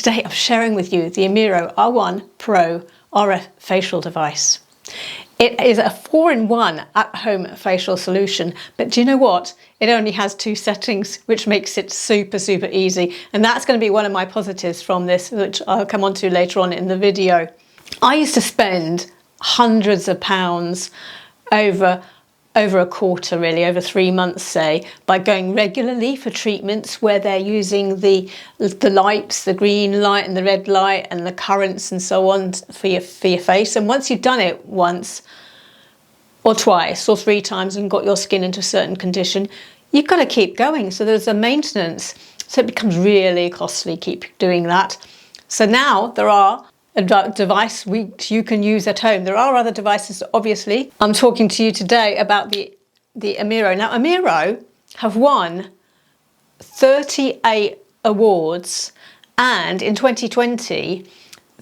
Today I'm sharing with you the Amiro R1 Pro RF facial device. It is a 4-in-1 at-home facial solution, but do you know what? It only has 2 settings, which makes it super easy. And that's going to be one of my positives from this, which I'll come on to later on in the video. I used to spend hundreds of pounds over a quarter, really, over 3 months, say, by going regularly for treatments where they're using the lights, the green light and the red light and the currents and so on for your face. And once you've done it once or twice or 3 times and got your skin into a certain condition, you've got to keep going. So there's a maintenance. So it becomes really costly, keep doing that. So now there are a device which you can use at home. There are other devices, obviously. I'm talking to you today about the Amiro. Now, Amiro have won 38 awards, and in 2020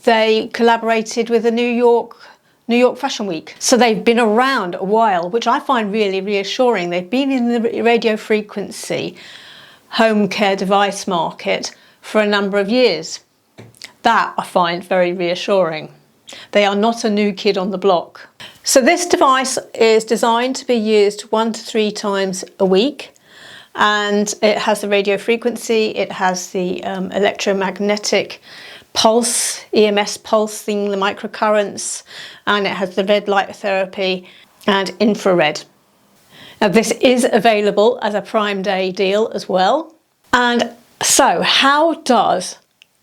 they collaborated with the New York Fashion Week. So they've been around a while, which I find really reassuring. They've been in the radio frequency home care device market for a number of years. That I find very reassuring. They are not a new kid on the block. So this device is designed to be used 1 to 3 times a week, and it has the radio frequency, it has the electromagnetic pulse, EMS pulsing, the microcurrents, and it has the red light therapy and infrared. Now this is available as a Prime Day deal as well. And so how does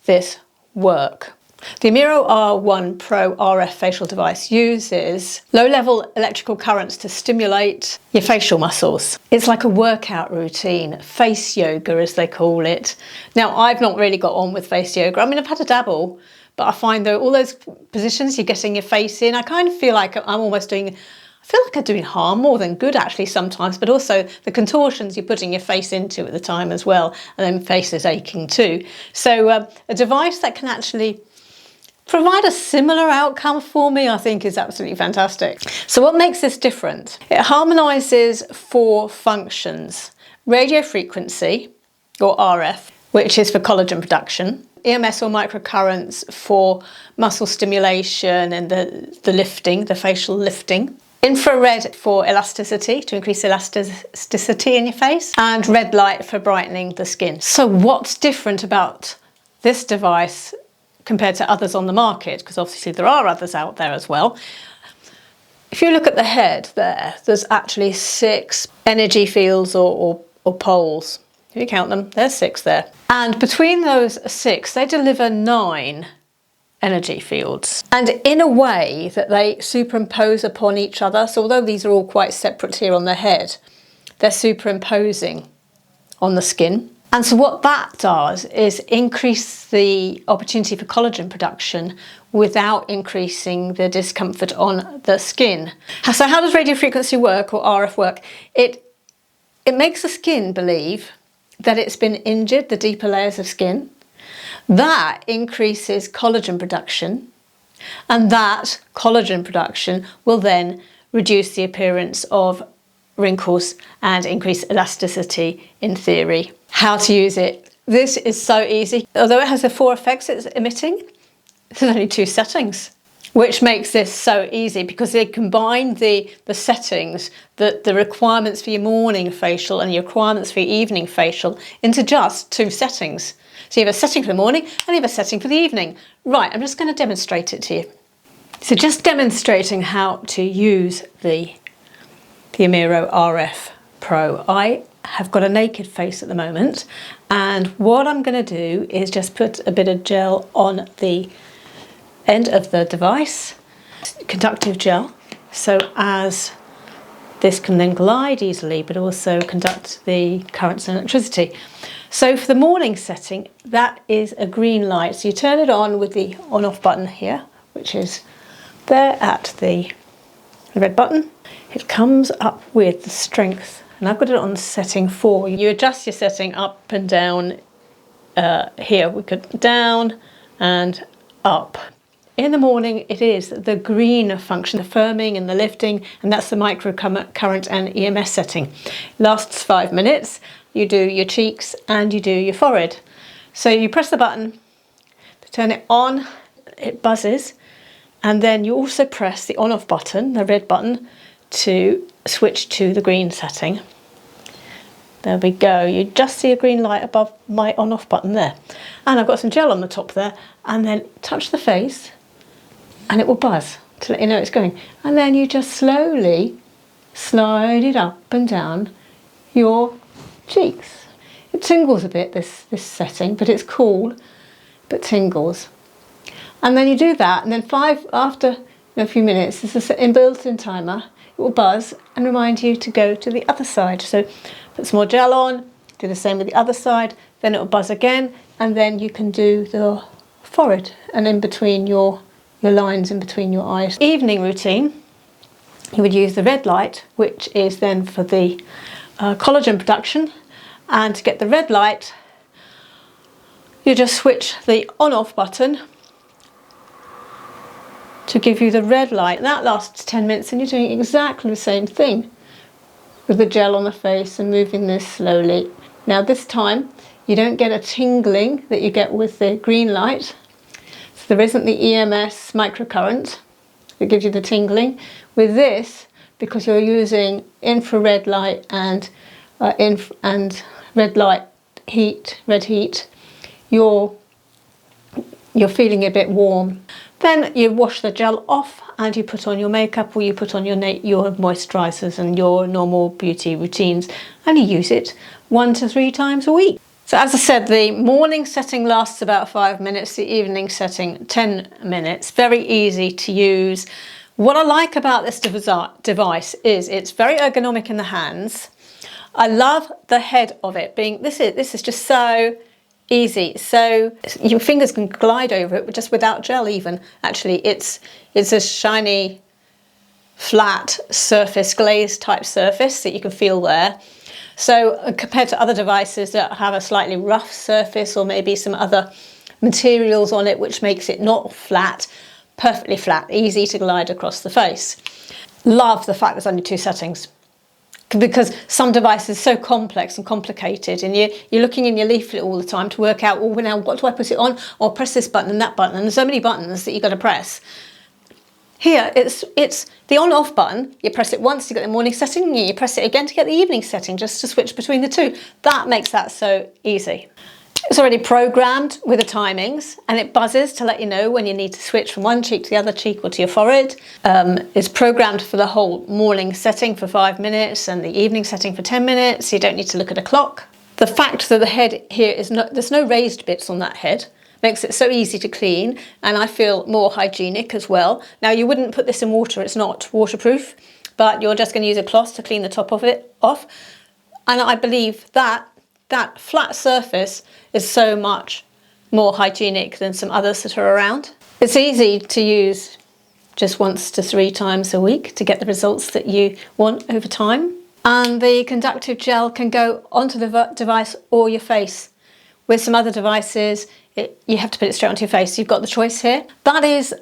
this work? The Amiro R1 Pro RF facial device uses low-level electrical currents to stimulate your facial muscles. It's like a workout routine, face yoga as they call it. Now, I've not really got on with face yoga. I mean, I've had a dabble, but I find that all those positions you're getting your face in, I kind of feel like I'm almost doing, I feel like I'm doing harm more than good actually sometimes, but also the contortions you're putting your face into at the time as well, and then face is aching too. So a device that can actually provide a similar outcome for me, I think, is absolutely fantastic. So what makes this different? It harmonises 4 functions: radio frequency, or RF, which is for collagen production, EMS or microcurrents for muscle stimulation and the lifting, the facial lifting, infrared for elasticity, to increase elasticity in your face, and red light for brightening the skin. So what's different about this device compared to others on the market? Because obviously there are others out there as well. If you look at the head there's actually 6 energy fields or poles. If you count them, there's 6 there. And between those 6, they deliver 9 energy fields, and in a way that they superimpose upon each other. So although these are all quite separate here on the head, they're superimposing on the skin. And so what that does is increase the opportunity for collagen production without increasing the discomfort on the skin. So how does radio frequency work, or RF work? It makes the skin believe that it's been injured, the deeper layers of skin. That increases collagen production, and that collagen production will then reduce the appearance of wrinkles and increase elasticity in theory. How to use it? This is so easy. Although it has the 4 effects it's emitting, there's only 2 settings, which makes this so easy because they combine the settings, the requirements for your morning facial and your requirements for your evening facial into just 2 settings. So you have a setting for the morning and you have a setting for the evening. Right, I'm just going to demonstrate it to you. So just demonstrating how to use the Amiro RF Pro. I have got a naked face at the moment, and what I'm going to do is just put a bit of gel on the end of the device, conductive gel, so as this can then glide easily but also conduct the currents and electricity. So for the morning setting, that is a green light. So you turn it on with the on-off button here, which is there at the red button. It comes up with the strength, and I've got it on setting 4. You adjust your setting up and down here. We could down and up. In the morning, it is the green function, the firming and the lifting, and that's the microcurrent and EMS setting. Lasts 5 minutes. You do your cheeks and you do your forehead. So you press the button, turn it on, it buzzes, and then you also press the on-off button, the red button, to switch to the green setting. There we go, you just see a green light above my on-off button there. And I've got some gel on the top there, and then touch the face and it will buzz to let you know it's going. And then you just slowly slide it up and down your cheeks. It tingles a bit, this setting, but it's cool, but tingles. And then you do that, and then after a few minutes, there's an built-in timer. It will buzz and remind you to go to the other side. So put some more gel on, do the same with the other side, then it will buzz again, and then you can do the forehead and in between your lines in between your eyes. Evening routine, you would use the red light, which is then for the collagen production, and to get the red light, you just switch the on-off button to give you the red light. That lasts 10 minutes and you're doing exactly the same thing with the gel on the face and moving this slowly. Now this time you don't get a tingling that you get with the green light. So there isn't the EMS microcurrent that gives you the tingling. With this, because you're using infrared light and red light heat, red heat, you're feeling a bit warm. Then you wash the gel off and you put on your makeup, or you put on your moisturisers and your normal beauty routines, and you use it 1 to 3 times a week. So as I said, the morning setting lasts about 5 minutes, the evening setting 10 minutes. Very easy to use. What I like about this device is it's very ergonomic in the hands. I love the head of it being, this is just so easy, so your fingers can glide over it just without gel even. Actually, it's a shiny, flat surface, glazed type surface that you can feel there. So compared to other devices that have a slightly rough surface or maybe some other materials on it which makes it not flat, perfectly flat, easy to glide across the face. Love the fact there's only 2 settings, because some devices are so complex and complicated, and you're looking in your leaflet all the time to work out, oh, now what do I put it on, or press this button and that button, and there's so many buttons that you've got to press. Here it's the on-off button. You press it once to get the morning setting, and you press it again to get the evening setting, just to switch between the two. That makes that so easy. It's already programmed with the timings, and it buzzes to let you know when you need to switch from one cheek to the other cheek or to your forehead. It's programmed for the whole morning setting for 5 minutes and the evening setting for 10 minutes. You don't need to look at a clock. The fact that the head here there's no raised bits on that head makes it so easy to clean, and I feel more hygienic as well. Now, you wouldn't put this in water, it's not waterproof, but you're just going to use a cloth to clean the top of it off. And I believe that flat surface is so much more hygienic than some others that are around. It's easy to use just 1 to 3 times a week to get the results that you want over time. And the conductive gel can go onto the device or your face. With some other devices, you have to put it straight onto your face. You've got the choice here. That is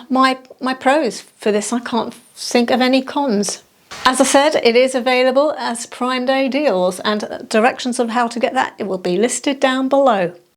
my pros for this. I can't think of any cons. As I said, it is available as Prime Day deals, and directions of how to get that, it will be listed down below.